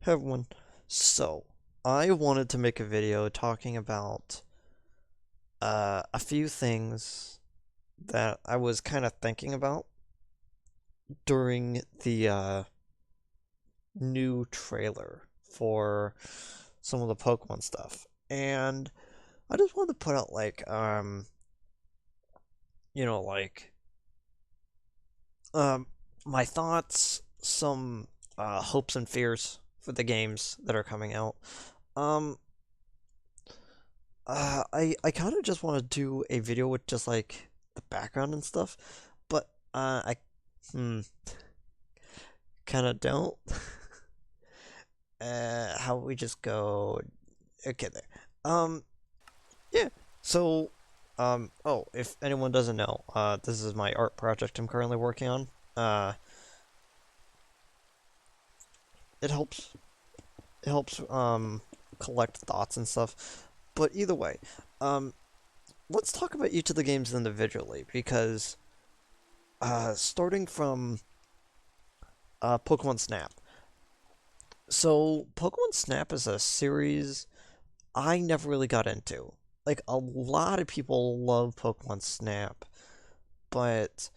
Hey everyone. So, I wanted to make a video talking about a few things that I was kind of thinking about during the new trailer for some of the Pokemon stuff. And I just wanted to put out you know, like um my thoughts, some hopes and fears for the games that are coming out. Um I kind of just want to do a video with just like the background and stuff, but I hmm, kind of don't. How we just go? Okay, there. Um, yeah. So, oh, if anyone doesn't know, this is my art project I'm currently working on. Uh, it helps. It helps collect thoughts and stuff. But either way, um, let's talk about each of the games individually because starting from Pokemon Snap. So, Pokemon Snap is a series I never really got into. Like, a lot of people love Pokemon Snap, but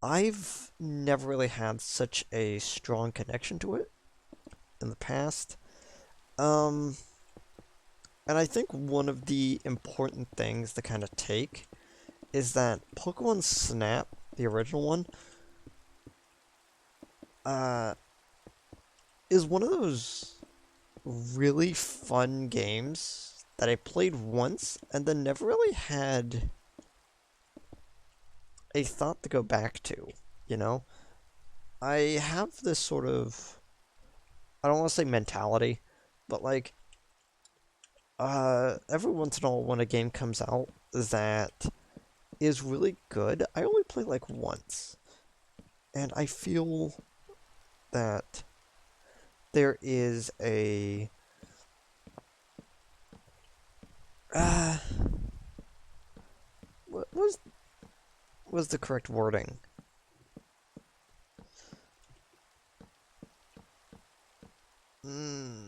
I've never really had such a strong connection to it in the past. Um, and I think one of the important things to kind of take is that Pokemon Snap, the original one, uh, is one of those really fun games that I played once and then never really had a thought to go back to, you know? I have this sort of, I don't want to say mentality, but like, every once in a while when a game comes out that is really good, I only play like once. And I feel that there is a, uh, what was the correct wording? Hmm.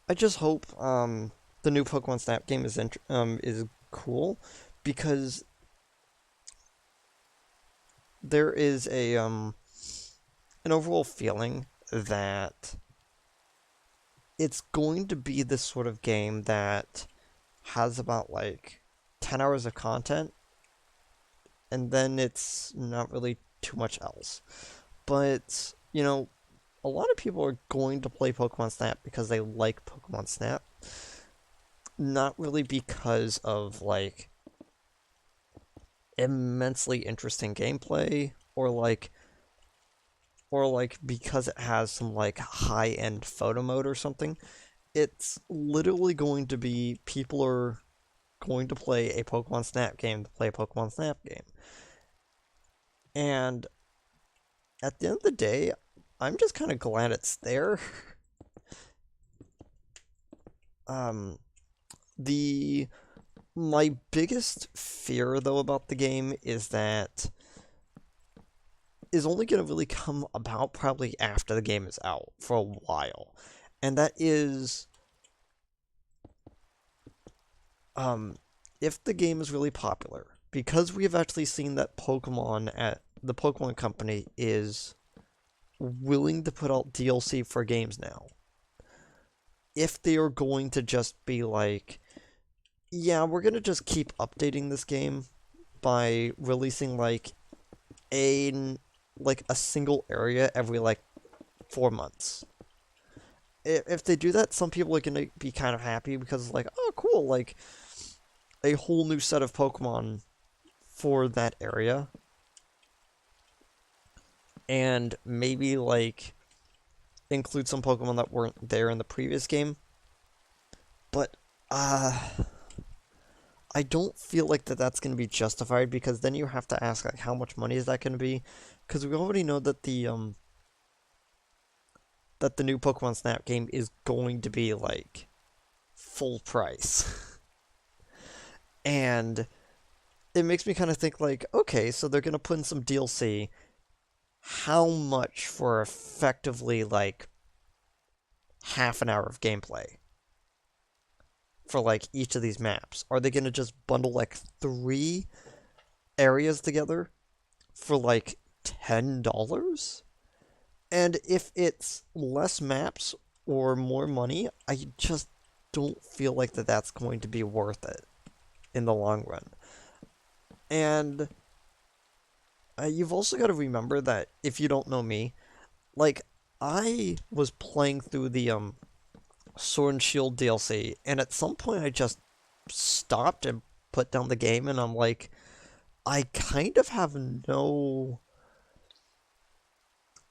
I just hope the new Pokemon Snap game is cool because there is a an overall feeling that it's going to be this sort of game that has about like 10 hours of content and then it's not really too much else. But, you know, a lot of people are going to play Pokemon Snap because they like Pokemon Snap, not really because of like immensely interesting gameplay or like because it has some like high-end photo mode or something. It's literally going to be people are going to play a Pokemon Snap game to play a Pokemon Snap game. And at the end of the day, I'm just kind of glad it's there. Um, the my biggest fear though about the game is that is only going to really come about probably after the game is out for a while. And that is um if the game is really popular because we have actually seen that Pokemon at the Pokemon Company is willing to put out DLC for games now. If they are going to just be like, yeah, we're gonna just keep updating this game by releasing a like a single area every like 4 months. If they do that, some people are gonna be kind of happy because like, oh, cool, like a whole new set of Pokemon for that area, and maybe like include some Pokemon that weren't there in the previous game. But I don't feel like that's going to be justified because then you have to ask like how much money is that going to be? Because we already know that the new Pokemon Snap game is going to be like full price. And it makes me kind of think like, okay, so they're gonna put in some DLC. How much for effectively like half an hour of gameplay for like each of these maps? Are they gonna just bundle like 3 areas together for like $10? And if it's less maps or more money, I just don't feel like that's going to be worth it in the long run. And you've also got to remember that if you don't know me, like I was playing through the Sword and Shield DLC, and at some point I just stopped and put down the game, and I'm like, I kind of have no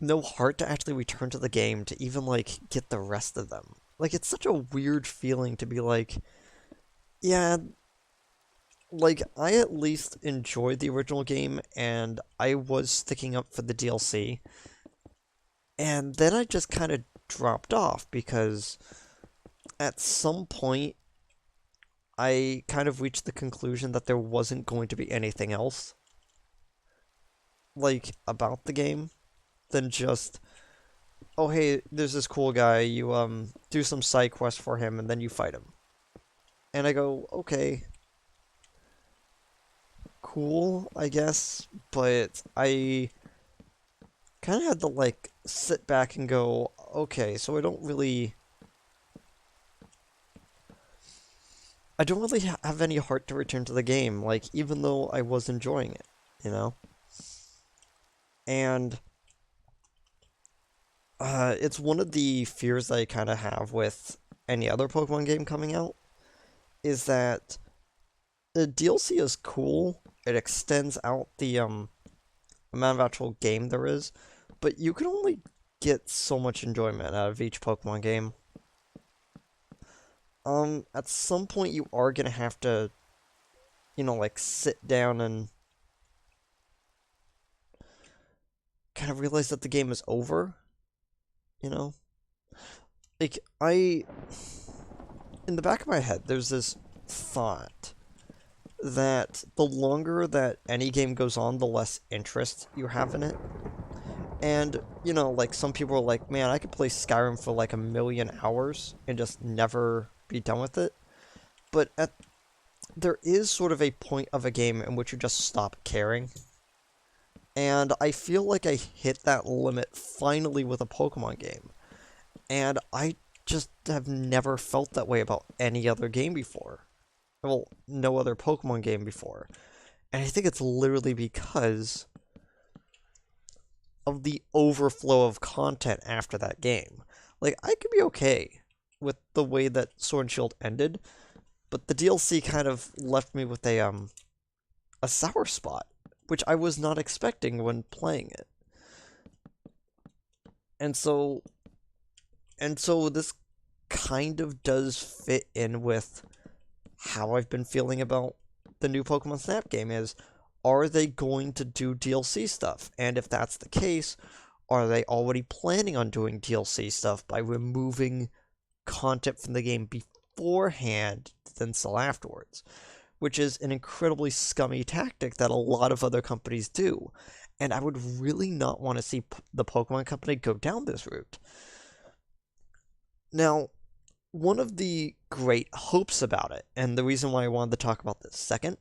heart to actually return to the game to even like get the rest of them. Like it's such a weird feeling to be like, yeah, like I at least enjoyed the original game and I was sticking up for the DLC. And then I just kind of dropped off because at some point I kind of reached the conclusion that there wasn't going to be anything else like about the game than just, oh hey, there's this cool guy, you do some side quest for him and then you fight him. And I go, okay, cool, I guess, but I kind of had to like sit back and go, okay, so I don't really have any heart to return to the game, like even though I was enjoying it, you know? And it's one of the fears that I kind of have with any other Pokemon game coming out, is that the DLC is cool. It extends out the amount of actual game there is, but you can only get so much enjoyment out of each Pokemon game. At some point you are gonna have to, like sit down and kind of realize that the game is over, you know? Like, in the back of my head, there's this thought that the longer that any game goes on, the less interest you have in it. And, like, some people are like, man, I could play Skyrim for like 1,000,000 hours and just never be done with it. But there is sort of a point of a game in which you just stop caring. And I feel like I hit that limit finally with a Pokemon game. And I just have never felt that way about any other game before. Well, no other Pokemon game before. And I think it's literally because of the overflow of content after that game. Like, I could be okay with the way that Sword and Shield ended, but the DLC kind of left me with a sour spot, which I was not expecting when playing it. And so this kind of does fit in with how I've been feeling about the new Pokemon Snap game is, are they going to do DLC stuff? And if that's the case, are they already planning on doing DLC stuff by removing content from the game beforehand then sell afterwards? Which is an incredibly scummy tactic that a lot of other companies do. And I would really not want to see the Pokemon Company go down this route. Now, one of the great hopes about it, and the reason why I wanted to talk about this second,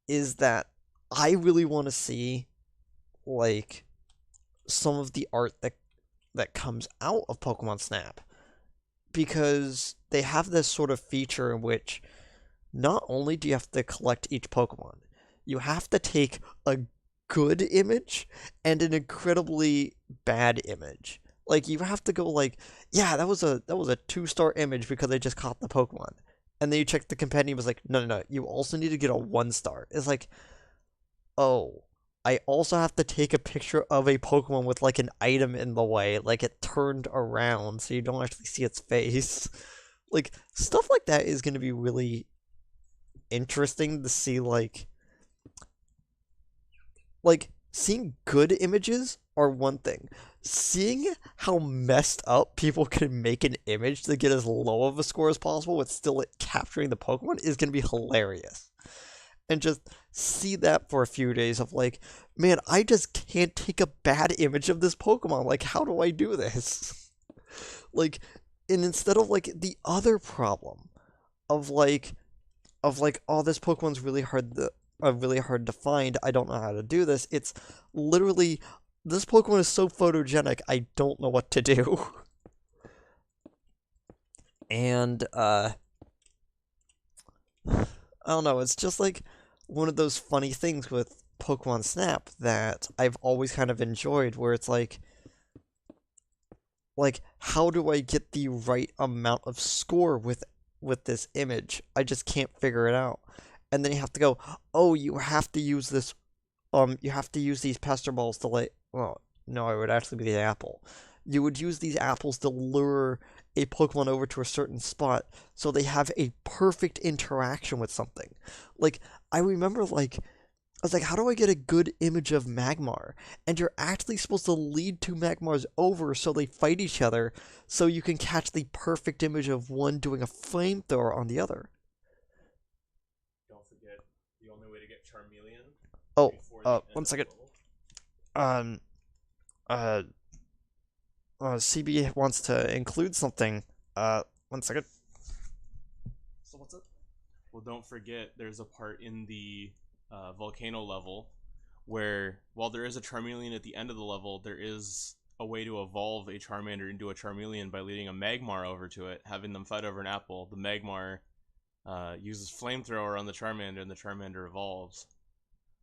is that I really want to see, like, some of the art that comes out of Pokemon Snap. Because they have this sort of feature in which not only do you have to collect each Pokemon, you have to take a good image and an incredibly bad image. Like, you have to go like, yeah, that was a 2-star image because I just caught the Pokemon. And then you check the compendium, it's like, no, you also need to get a 1-star. It's like, oh, I also have to take a picture of a Pokemon with like an item in the way, like it turned around so you don't actually see its face. Like, stuff like that is going to be really interesting to see, like seeing good images are one thing. Seeing how messed up people can make an image to get as low of a score as possible with still capturing the Pokemon is going to be hilarious. and just see that for a few days of like, man, I just can't take a bad image of this Pokemon. Like, how do I do this? Like, and instead of like the other problem of like, oh, this Pokemon's really hard to find. I don't know how to do this. It's literally this Pokemon is so photogenic. I don't know what to do. And I don't know. It's just like one of those funny things with Pokemon Snap that I've always kind of enjoyed, where it's like how do I get the right amount of score with this image? I just can't figure it out. And then you have to go, oh, you have to use this you have to use these pester balls to like, well, no, it would actually be the apple. You would use these apples to lure a Pokemon over to a certain spot so they have a perfect interaction with something. Like, I remember, like, I was like, how do I get a good image of Magmar? And you're actually supposed to lead two Magmars over so they fight each other so you can catch the perfect image of one doing a flamethrower on the other. Don't forget the only way to get Charmeleon Oh, before the end one of the second. level. Um, uh, CB wants to include something. One second. So what's it? Well, don't forget there's a part in the volcano level where, while there is a Charmeleon at the end of the level, there is a way to evolve a Charmander into a Charmeleon by leading a Magmar over to it, having them fight over an apple. The Magmar uses Flamethrower on the Charmander, and the Charmander evolves.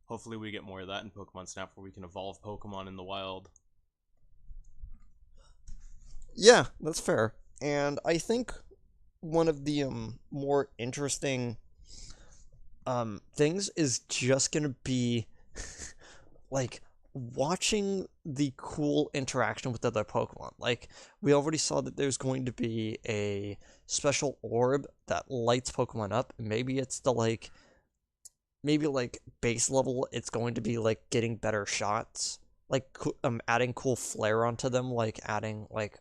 Hopefully we get more of that in Pokemon Snap where we can evolve Pokemon in the wild. Yeah, that's fair. And I think one of the more interesting things is just gonna be like watching the cool interaction with other Pokemon. Like, we already saw that there's going to be a special orb that lights Pokemon up. Maybe it's the maybe like base level, it's going to be like getting better shots, like adding cool flare onto them, like adding like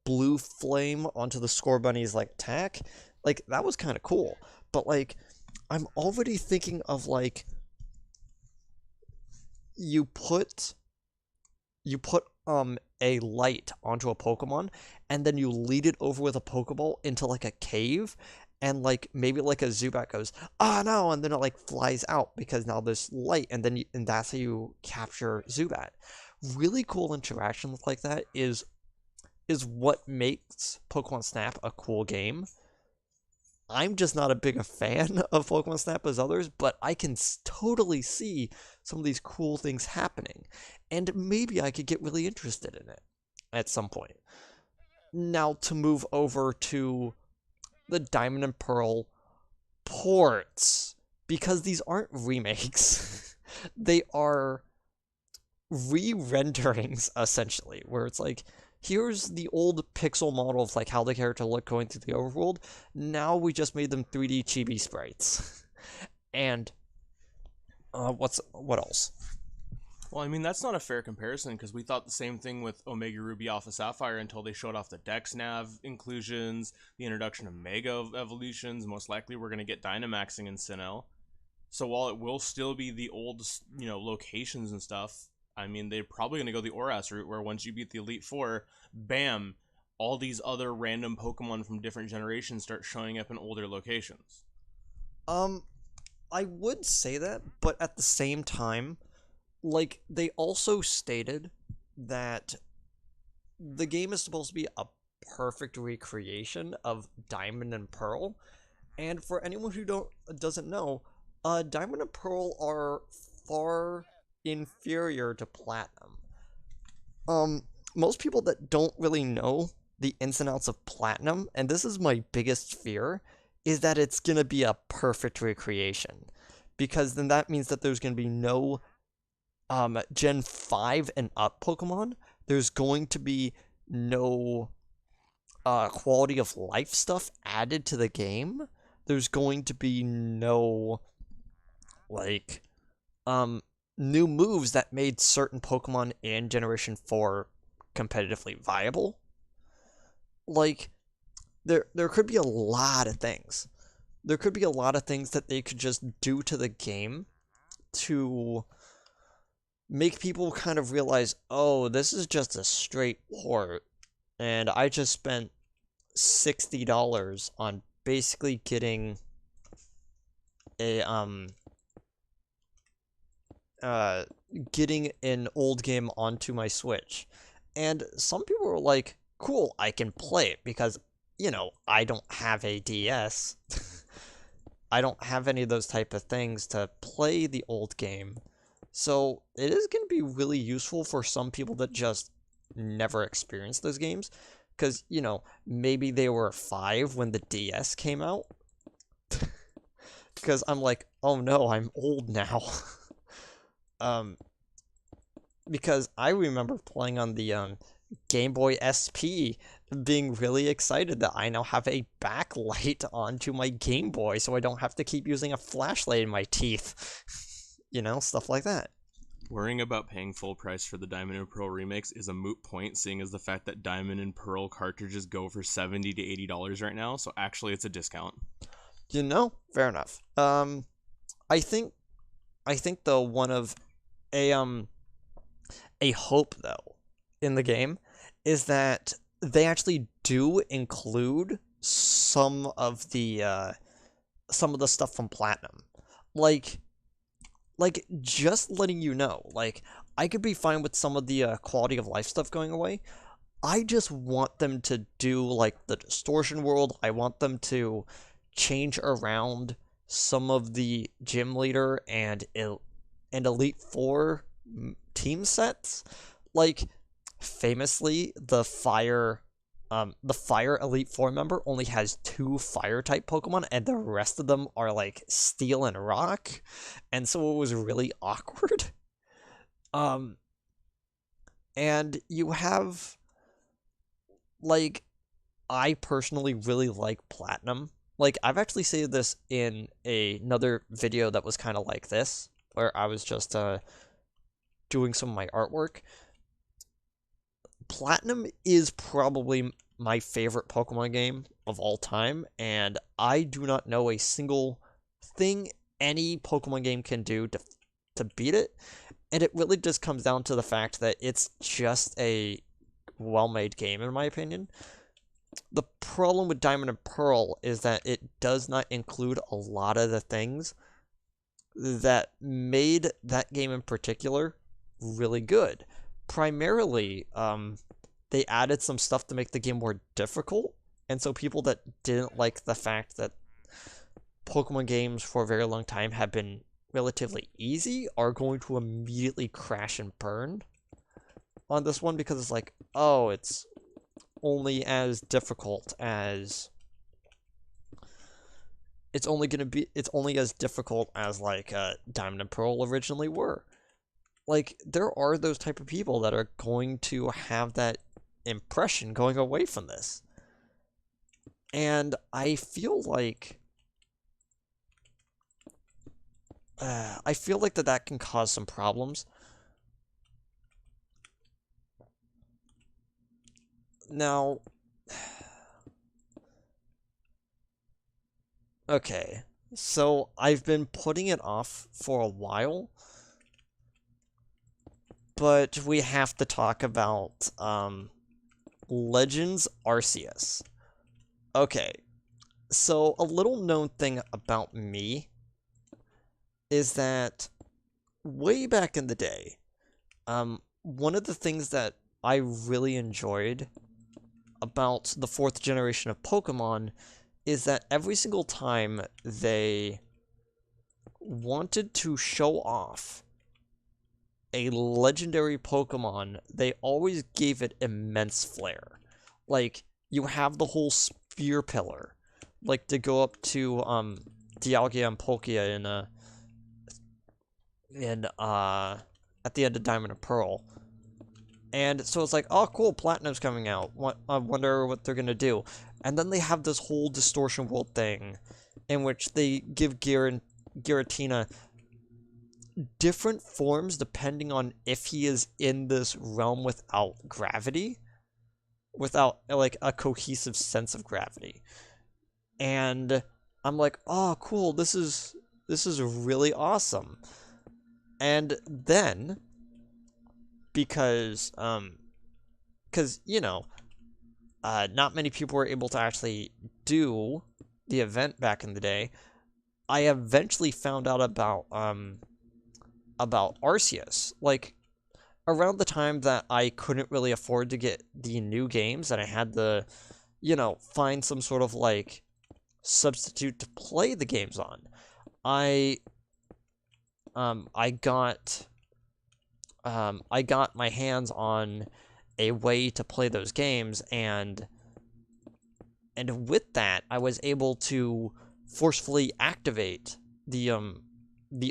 blue flame onto the Scorbunny's like attack. Like, that was kind of cool. But like, I'm already thinking of like you put a light onto a Pokemon and then you lead it over with a Pokeball into like a cave, and like maybe like a Zubat goes, ah, no, and then it like flies out because now there's light, and then and that's how you capture Zubat. Really cool interaction like that is what makes Pokemon Snap a cool game. I'm just not a big a fan of Pokemon Snap as others, but I can totally see some of these cool things happening, and maybe I could get really interested in it at some point. Now, to move over to the Diamond and Pearl ports, because these aren't remakes, they are re-renderings essentially, where it's like, here's the old pixel model of like how the character looked going through the overworld. Now we just made them 3D chibi sprites. And what else? Well, I mean, that's not a fair comparison because we thought the same thing with Omega Ruby Alpha Sapphire until they showed off the Dex Nav inclusions, the introduction of Mega evolutions. Most likely we're going to get Dynamaxing in Sinnoh. So while it will still be the old, locations and stuff, I mean, they're probably going to go the Oras route where once you beat the Elite Four, bam, all these other random Pokemon from different generations start showing up in older locations. Um, I would say that, but at the same time, like, they also stated that the game is supposed to be a perfect recreation of Diamond and Pearl. And for anyone who doesn't know, Diamond and Pearl are far inferior to Platinum. Most people that don't really know the ins and outs of Platinum, and this is my biggest fear, is that it's gonna be a perfect recreation. Because then that means that there's gonna be no Gen 5 and up Pokemon. There's going to be no quality of life stuff added to the game. There's going to be no like new moves that made certain Pokemon in Generation 4 competitively viable. Like, there could be a lot of things. there could be a lot of things that they could just do to the game to make people kind of realize, oh, this is just a straight port, and I just spent $60 on basically a uh getting an old game onto my Switch. And some people were like, cool, I can play it because, I don't have a DS. I don't have any of those type of things to play the old game. So it is going to be really useful for some people that just never experienced those games. Because, maybe they were 5 when the DS came out. Because I'm like, oh no, I'm old now. um, because I remember playing on the Game Boy SP, being really excited that I now have a backlight onto my Game Boy, so I don't have to keep using a flashlight in my teeth. Stuff like that. Worrying about paying full price for the Diamond and Pearl remakes is a moot point, seeing as the fact that Diamond and Pearl cartridges go for $70 to $80 right now, so actually it's a discount. Fair enough. I think though one of a hope though in the game is that they actually do include some of the stuff from Platinum. Like just letting you know, like I could be fine with some of the quality of life stuff going away. I just want them to do like the distortion world. I want them to change around some of the gym leader and Elite Four team sets. Like famously, the Fire Elite Four member only has 2 Fire type Pokemon, and the rest of them are like Steel and Rock, and so it was really awkward. Um, and you have like I personally really like Platinum. Like, I've actually said this in another video that was kind of like this, where I was just doing some of my artwork. Platinum is probably my favorite Pokemon game of all time, and I do not know a single thing any Pokemon game can do to beat it. And it really just comes down to the fact that it's just a well-made game, in my opinion. The problem with Diamond and Pearl is that it does not include a lot of the things that made that game in particular really good. Primarily, they added some stuff to make the game more difficult, and so people that didn't like the fact that Pokemon games for a very long time have been relatively easy are going to immediately crash and burn on this one because it's like, oh, it's only as difficult as it's only as difficult as like Diamond and Pearl originally were. Like there are those type of people that are going to have that impression going away from this. And I feel like that can cause some problems. Now, okay, so I've been putting it off for a while, but we have to talk about Legends Arceus. Okay, so a little known thing about me is that way back in the day, one of the things that I really enjoyed about the 4th generation of Pokemon is that every single time they wanted to show off a legendary Pokemon, they always gave it immense flair. Like, you have the whole Spear Pillar, like to go up to Dialga and Palkia at the end of Diamond and Pearl. And so it's like, oh cool, Platinum's coming out. I wonder what they're gonna do. And then they have this whole Distortion World thing, in which they give Giratina different forms depending on if he is in this realm without gravity, without like a cohesive sense of gravity. And I'm like, oh, cool, this is really awesome. And then because not many people were able to actually do the event back in the day. I eventually found out about Arceus. Like around the time that I couldn't really afford to get the new games and I had to, find some sort of like substitute to play the games on. I I got I got my hands on a way to play those games, and with that I was able to forcefully activate the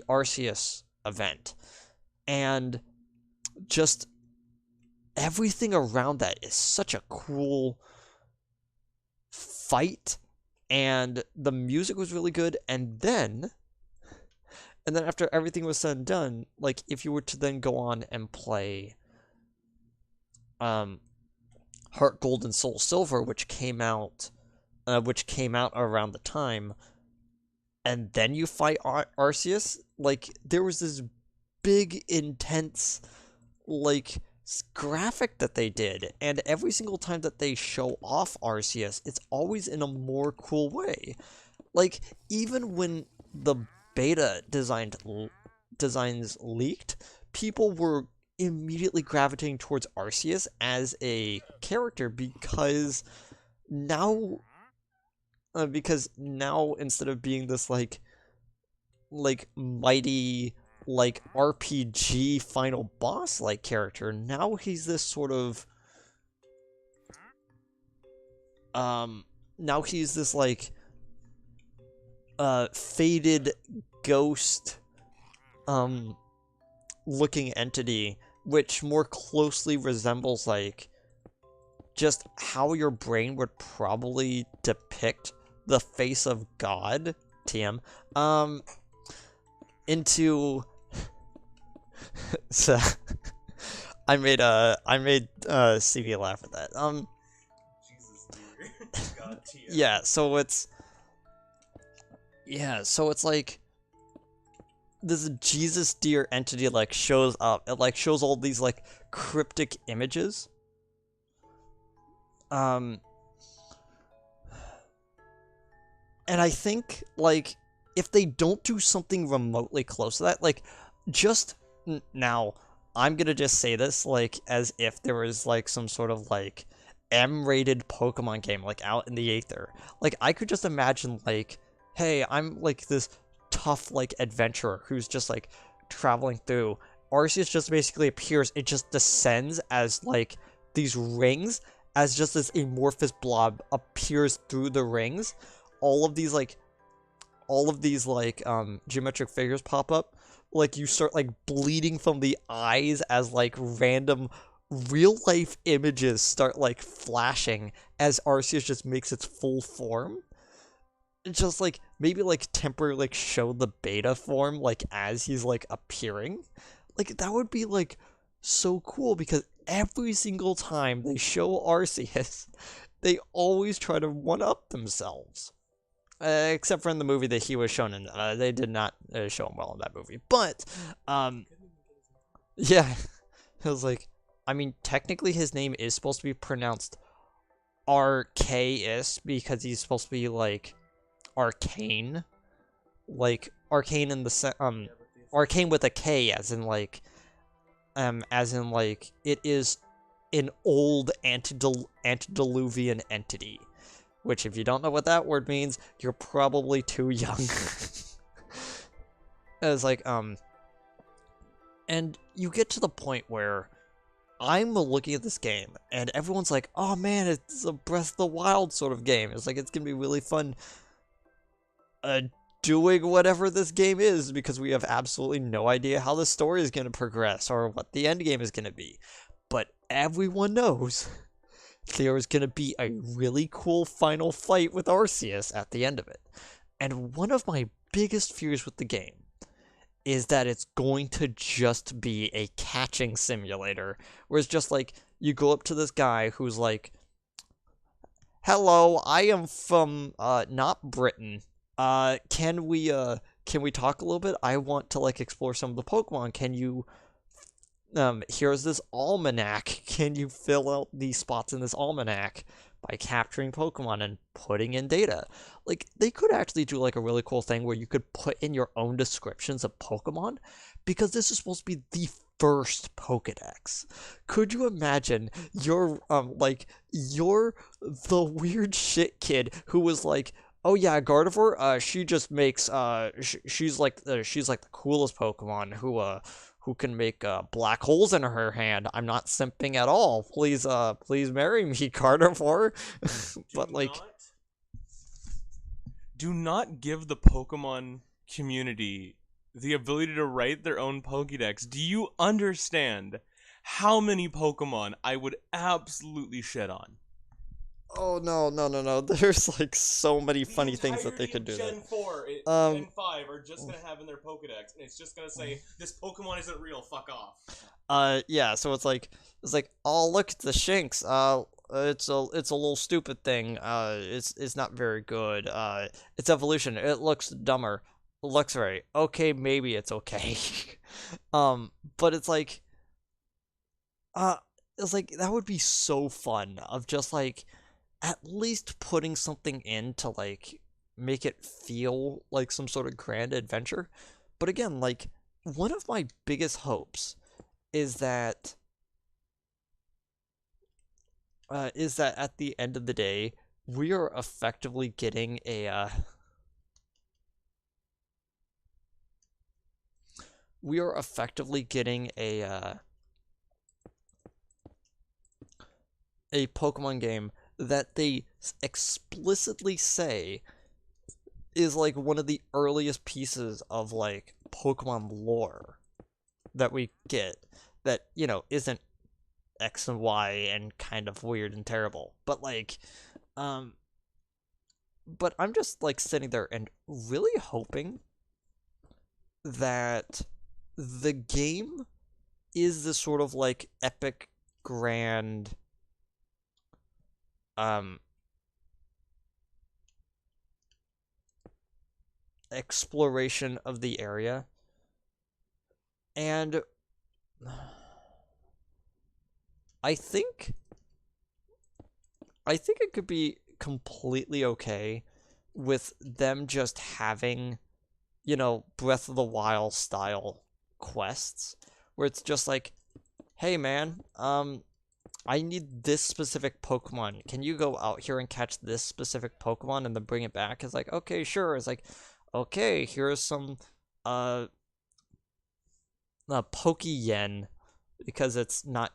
Arceus event, and just everything around that is such a cool fight, and the music was really good. And then after everything was said and done, like if you were to then go on and play um Heart Gold and Soul Silver, which came out around the time, and then you fight Arceus, like there was this big intense like graphic that they did, and every single time that they show off Arceus, it's always in a more cool way. Like even when the beta designs leaked, people were immediately gravitating towards Arceus as a character now because now instead of being this like mighty like RPG final boss like character, now he's this sort of now he's this like faded ghost looking entity, which more closely resembles like just how your brain would probably depict the face of God, TM, into so I made CV laugh at that. Jesus, dear. God, Tia. So it's like this Jesus deer entity like shows up. It like shows all these like cryptic images. Um and I think like if they don't do something remotely close to that, like just now I'm gonna just say this like as if there was like some sort of like M-rated Pokemon game like out in the aether. Like I could just imagine like, hey, I'm like this tough like adventurer who's just like traveling through. Arceus just basically appears. It just descends as like these rings, as just this amorphous blob appears through the rings. All of these like geometric figures pop up. Like you start like bleeding from the eyes as like random real life images start like flashing as Arceus just makes its full form. It's just like maybe like temporarily like show the beta form like as he's like appearing. Like that would be like so cool because every single time they show Arceus, they always try to one up themselves. Except for in the movie that he was shown in, they did not show him well in that movie. But, yeah, it was like, I mean, technically his name is supposed to be pronounced Arceus because he's supposed to be like arcane, like arcane in the arcane with a K, as in like it is an old antediluvian entity. Which, if you don't know what that word means, you're probably too young. It's like, and you get to the point where I'm looking at this game, and everyone's like, oh man, it's a Breath of the Wild sort of game. It's like, it's gonna be really fun doing whatever this game is, because we have absolutely no idea how the story is gonna progress, or what the end game is gonna be. But everyone knows there is going to be a really cool final fight with Arceus at the end of it. And one of my biggest fears with the game is that it's going to just be a catching simulator, where it's just like, you go up to this guy who's like, hello, I am from, not Britain. Can we talk a little bit? I want to like explore some of the Pokemon. Can you here's this almanac. Can you fill out these spots in this almanac by capturing Pokemon and putting in data? Like, they could actually do like a really cool thing where you could put in your own descriptions of Pokemon because this is supposed to be the first Pokedex. Could you imagine you're the weird shit kid who was like, oh yeah, Gardevoir, she just makes she's like the coolest Pokemon who can make black holes in her hand. I'm not simping at all. Please marry me, Gardevoir. Do But like, not do not give the Pokemon community the ability to write their own Pokédex. Do you understand how many Pokemon I would absolutely shit on? oh no, no, no, no. There's like so many The funny things that they entirety could of do Gen that. 4, Um, Gen 5 are just gonna have in their Pokedex, and it's just gonna say, this Pokemon isn't real, fuck off. yeah. So it's like, oh look, it's the Shinx. It's a little stupid thing. It's not very good. Its evolution. It looks dumber. Looks right. Okay, maybe it's okay. But uh, it's like that would be so fun of just like at least putting something in to like make it feel like some sort of grand adventure. But again, like one of my biggest hopes is that at the end of the day, we are effectively getting a Pokemon game that they explicitly say is like one of the earliest pieces of like Pokemon lore that we get that, isn't X and Y and kind of weird and terrible. Um but I'm just like sitting there and really hoping that the game is this sort of like epic grand um exploration of the area. And I think I think it could be completely okay with them just having, Breath of the Wild style quests where it's just like, "Hey man, I need this specific Pokemon. Can you go out here and catch this specific Pokemon and then bring it back?" It's like, "Okay, sure." It's like, "Okay, here's some uh Pokeyen because it's not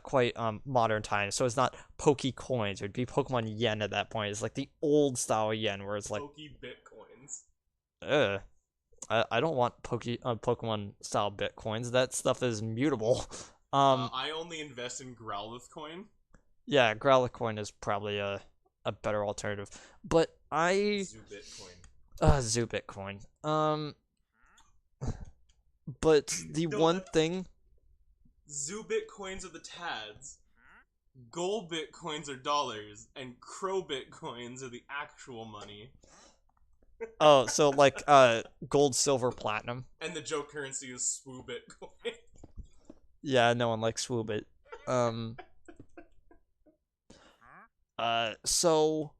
quite modern times, so it's not Poke coins. It'd be Pokemon Yen at that point. It's like the old style Yen where it's like, Poke Bitcoins. ugh, I don't want Pokemon style Bitcoins. That stuff is mutable. I only invest in Growlithe coin. Yeah, Growlithe coin is probably a better alternative. But Zoo Bitcoin. Zoo Bitcoin. But the No, one that's thing, Zoo Bitcoins are the TADs. Gold Bitcoins are dollars, and Crow Bitcoins are the actual money. oh, so like gold, silver, platinum. And the joke currency is Swoo Bitcoin. Yeah, no one likes Swoobit. Um, so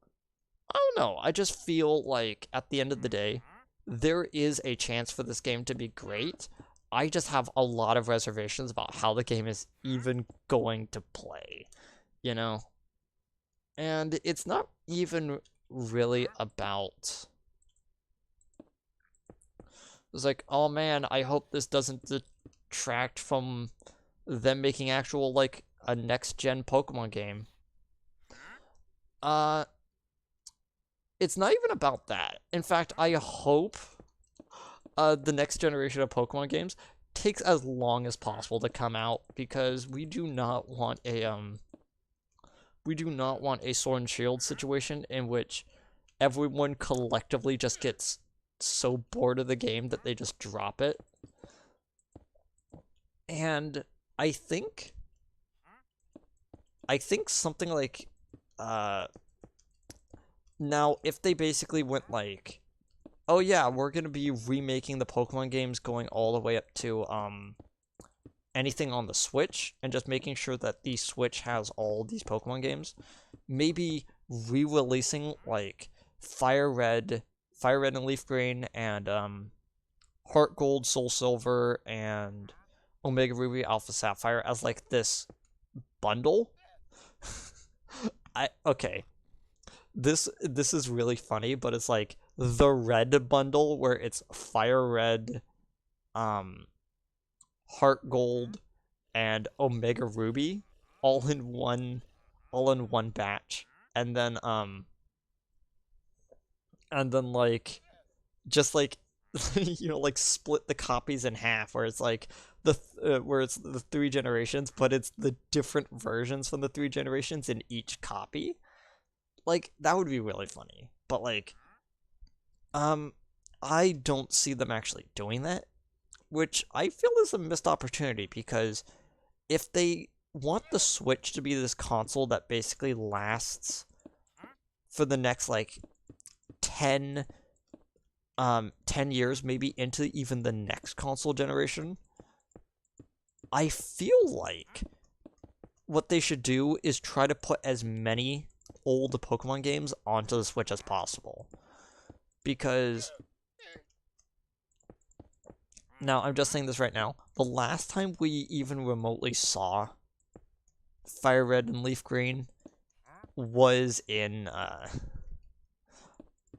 I don't know. I just feel like at the end of the day, there is a chance for this game to be great. I just have a lot of reservations about how the game is even going to play, you know? And it's not even really about. It's like, oh man, I hope this doesn't detract from them making actual, like, a next gen Pokemon game. Uh, it's not even about that. In fact, I hope the next generation of Pokemon games takes as long as possible to come out because we do not want a Sword and Shield situation in which everyone collectively just gets so bored of the game that they just drop it. And I think something like uh now if they basically went like oh yeah, we're gonna be remaking the Pokemon games going all the way up to anything on the Switch and just making sure that the Switch has all these Pokemon games. Maybe re-releasing like Fire Red, Fire Red and Leaf Green, and Heart Gold, Soul Silver, and Omega Ruby, Alpha Sapphire as like this bundle. I okay. This is really funny, but it's like the red bundle where it's Fire Red, um, Heart Gold, and Omega Ruby all in one batch. And then like just like like split the copies in half where it's like where it's the three generations, but it's the different versions from the three generations in each copy. Like that would be really funny. But like um I don't see them actually doing that, which I feel is a missed opportunity because if they want the Switch to be this console that basically lasts for the next like 10 10 years maybe into even the next console generation, I feel like what they should do is try to put as many old Pokemon games onto the Switch as possible. Because now I'm just saying this right now, the last time we even remotely saw Fire Red and Leaf Green was in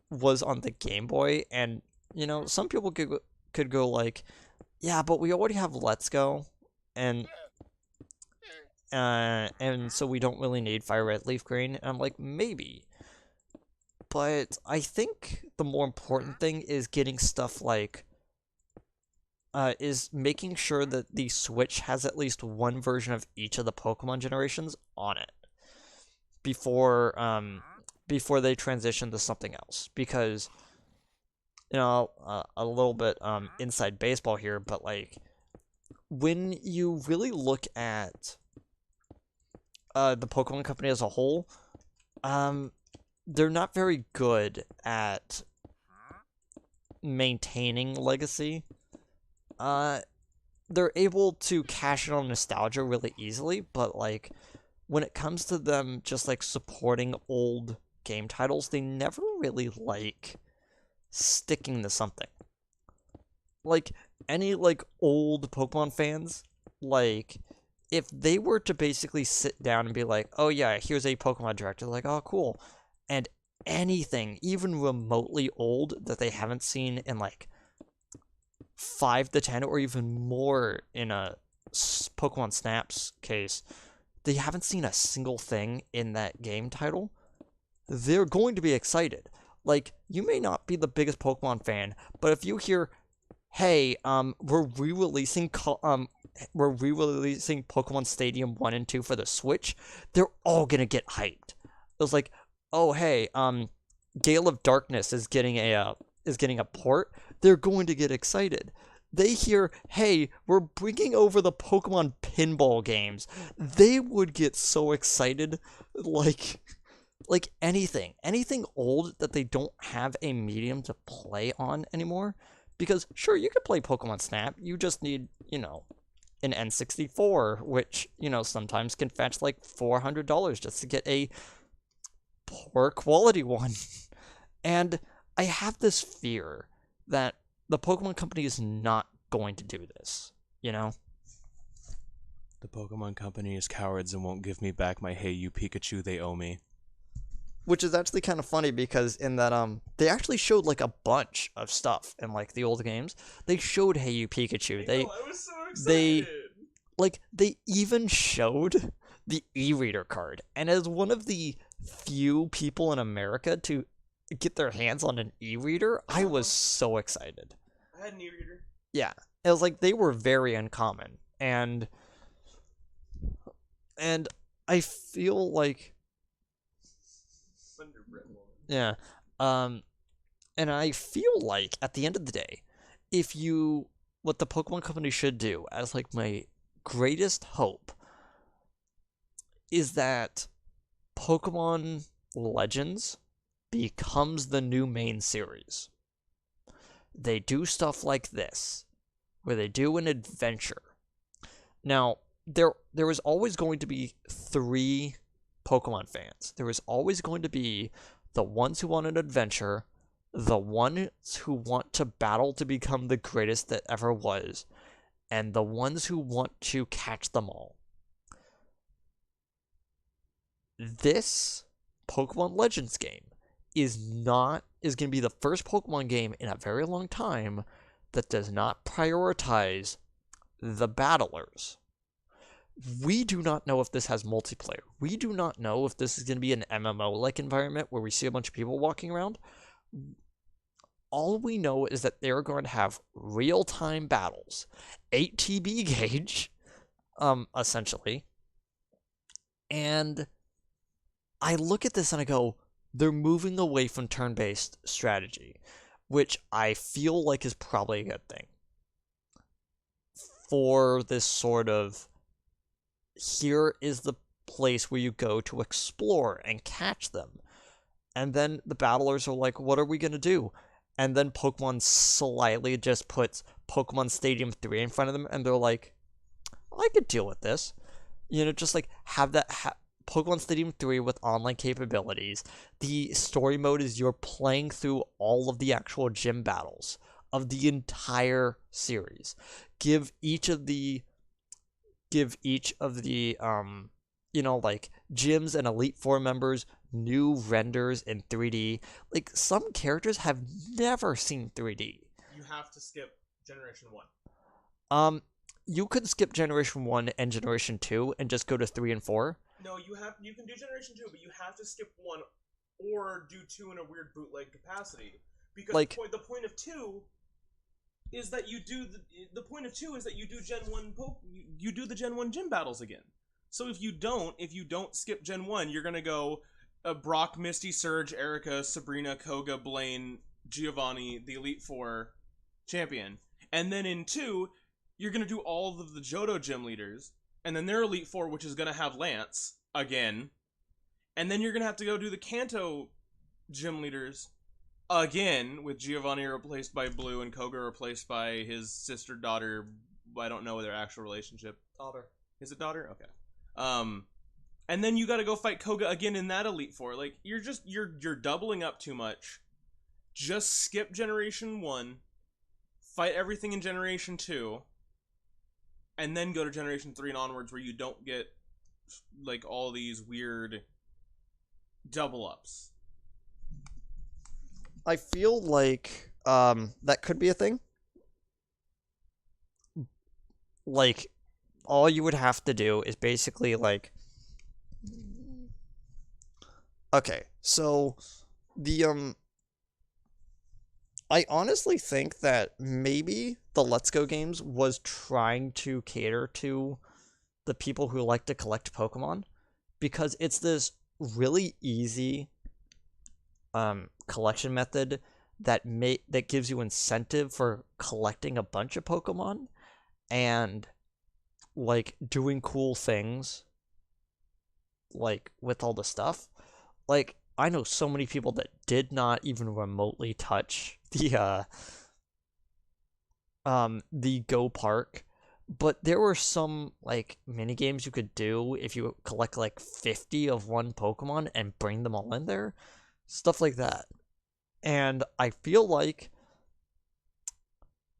was on the Game Boy, and some people could go like, yeah, but we already have Let's Go, and so we don't really need Fire Red Leaf Green. And I'm like, maybe, but I think the more important thing is getting stuff like is making sure that the Switch has at least one version of each of the Pokemon generations on it before before they transition to something else. Because a little bit inside baseball here, but like when you really look at the Pokemon Company as a whole, they're not very good at maintaining legacy. They're able to cash in on nostalgia really easily, but like when it comes to them just like supporting old game titles, they never really like sticking to something. Like any like old Pokemon fans, like if they were to basically sit down and be like, "Oh yeah, here's a Pokemon Direct," they're like, "Oh cool," and anything even remotely old that they haven't seen in like 5 to 10 or even more in a Pokemon Snap's case, they haven't seen a single thing in that game title, they're going to be excited. Like, you may not be the biggest Pokemon fan, but if you hear, "Hey, we're re-releasing Pokemon Stadium 1 and 2 for the Switch," they're all gonna get hyped. It was like, "Oh, hey, Gale of Darkness is getting a port," they're going to get excited. They hear, "Hey, we're bringing over the Pokemon pinball games," they would get so excited, like anything old that they don't have a medium to play on anymore. Because sure, you could play Pokemon Snap, you just need, an N64, which, sometimes can fetch like $400 just to get a poor quality one. And I have this fear that the Pokemon Company is not going to do this, you know? The Pokemon Company is cowards and won't give me back my Hey You Pikachu they owe me. Which is actually kind of funny because in that they actually showed like a bunch of stuff in like the old games. They showed Hey You Pikachu. I was so they excited. they even showed the e-reader card. And as one of the few people in America to get their hands on an e-reader, I was so excited. I had an e-reader. Yeah. It was like they were very uncommon. And I feel like yeah. Um and I feel like at the end of the day, if you what the Pokemon Company should do as like my greatest hope is that Pokemon Legends becomes the new main series. they do stuff like this, where they do an adventure. Now, there was always going to be three Pokemon fans. There was always going to be the ones who want an adventure, the ones who want to battle to become the greatest that ever was, and the ones who want to catch them all. This Pokemon Legends game is going to be the first Pokemon game in a very long time that does not prioritize the battlers. We do not know if this has multiplayer. We do not know if this is going to be an MMO-like environment where we see a bunch of people walking around. All we know is that they're going to have real-time battles, 8 TB gauge, essentially. And I look at this and I go, they're moving away from turn-based strategy, which I feel like is probably a good thing for this sort of, here is the place where you go to explore and catch them. And then the battlers are like, what are we going to do? And then Pokemon slightly just puts Pokemon Stadium 3 in front of them, and they're like, I could deal with this. Just like have that Pokemon Stadium 3 with online capabilities. The story mode is you're playing through all of the actual gym battles of the entire series. Give each of the like gyms and Elite Four members new renders in 3D. Like, some characters have never seen 3D. You have to skip Generation 1. You could skip Generation 1 and Generation 2 and just go to 3 and 4. No, you can do Generation 2, but you have to skip 1 or do 2 in a weird bootleg capacity. Because like, the point of 2 is that you do the point of 2 is that you do Gen 1 you do the Gen 1 gym battles again. So if you don't skip Gen 1, you're going to go Brock, Misty, Surge, Erica, Sabrina, Koga, Blaine, Giovanni, the Elite Four champion. And then in 2, you're going to do all of the Johto gym leaders, and then their Elite Four, which is going to have Lance again. And then you're going to have to go do the Kanto gym leaders again, with Giovanni replaced by Blue and Koga replaced by his sister, daughter. I don't know their actual relationship. Daughter. Is it daughter? Okay. And then you got to go fight Koga again in that Elite Four. Like, you're doubling up too much. Just skip Generation 1, fight everything in Generation 2, and then go to Generation 3 and onwards, where you don't get like all these weird double ups. I feel like that could be a thing. Like, all you would have to do is basically like, okay, so the I honestly think that maybe the Let's Go games was trying to cater to the people who like to collect Pokemon, because it's this really easy collection method that gives you incentive for collecting a bunch of Pokemon and like doing cool things like with all the stuff. Like, I know so many people that did not even remotely touch the Go Park, but there were some like mini games you could do if you collect like 50 of one Pokemon and bring them all in there, stuff like that. And I feel like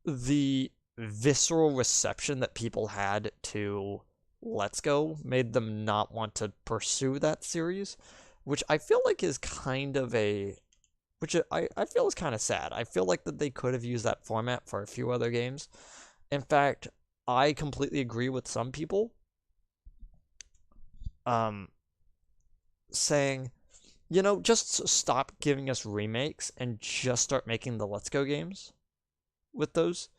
the visceral reception that people had to Let's Go made them not want to pursue that series, which I feel like is kind of which I feel is kind of sad. I feel like that they could have used that format for a few other games. In fact, I completely agree with some people saying, just stop giving us remakes and just start making the Let's Go games with those.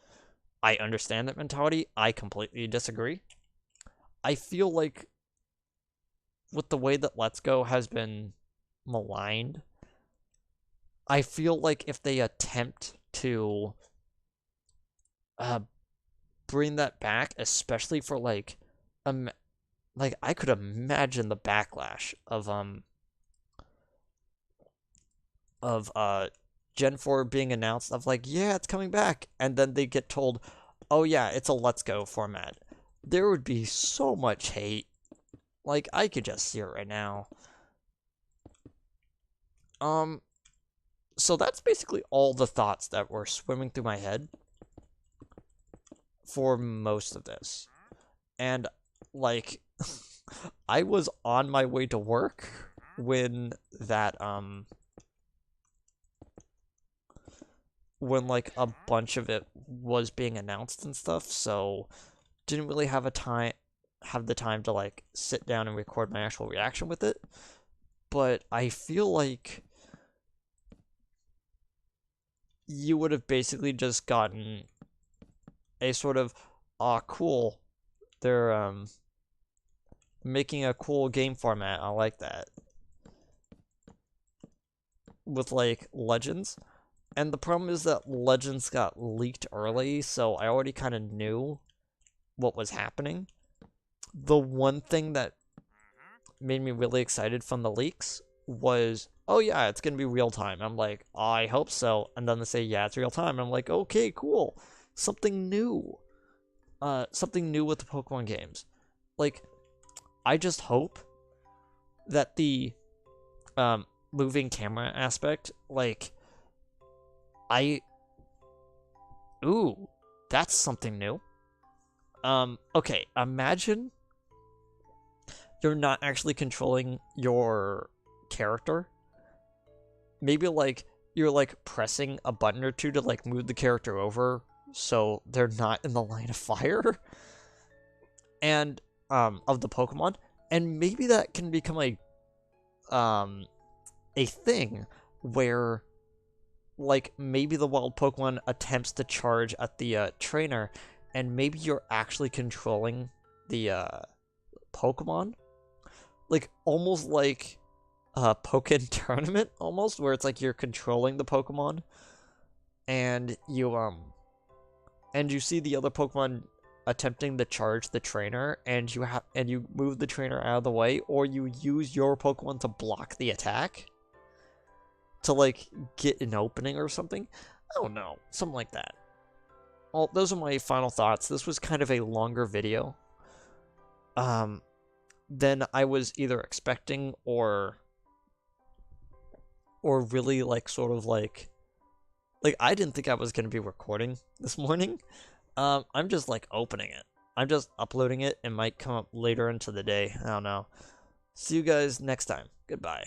I understand that mentality. I completely disagree. I feel like with the way that Let's Go has been maligned, I feel like if they attempt to bring that back, especially for like I could imagine the backlash of Gen 4 being announced of like, yeah, it's coming back, and then they get told, oh yeah, it's a Let's Go format. There would be so much hate. Like, I could just see it right now. Um, so that's basically all the thoughts that were swimming through my head for most of this. And, like, I was on my way to work when that, when, like, a bunch of it was being announced and stuff, so didn't really have the time to, like, sit down and record my actual reaction with it. But I feel like you would have basically just gotten a sort of, cool, they're making a cool game format. I like that. With like Legends. And the problem is that Legends got leaked early, so I already kind of knew what was happening. The one thing that made me really excited from the leaks was, oh yeah, it's gonna be real time. I'm like, I hope so. And then they say, yeah, it's real time. I'm like, okay, cool. Something new. Something new with the Pokemon games. Like, I just hope that the moving camera aspect, like, ooh, that's something new. Okay, imagine you're not actually controlling your character. Maybe like you're like pressing a button or two to like move the character over so they're not in the line of fire and of the Pokemon. And maybe that can become a thing where like maybe the wild Pokemon attempts to charge at the trainer, and maybe you're actually controlling the Pokemon, like almost like a Pokken tournament, almost where it's like you're controlling the Pokemon, and you see the other Pokemon attempting to charge the trainer, and you move the trainer out of the way, or you use your Pokemon to block the attack to like get an opening or something. I don't know, something like that. Well, those are my final thoughts. This was kind of a longer video than I was either expecting or really like sort of like I didn't think I was going to be recording this morning. I'm just like opening it. I'm just uploading it. It might come up later into the day. I don't know. See you guys next time. Goodbye.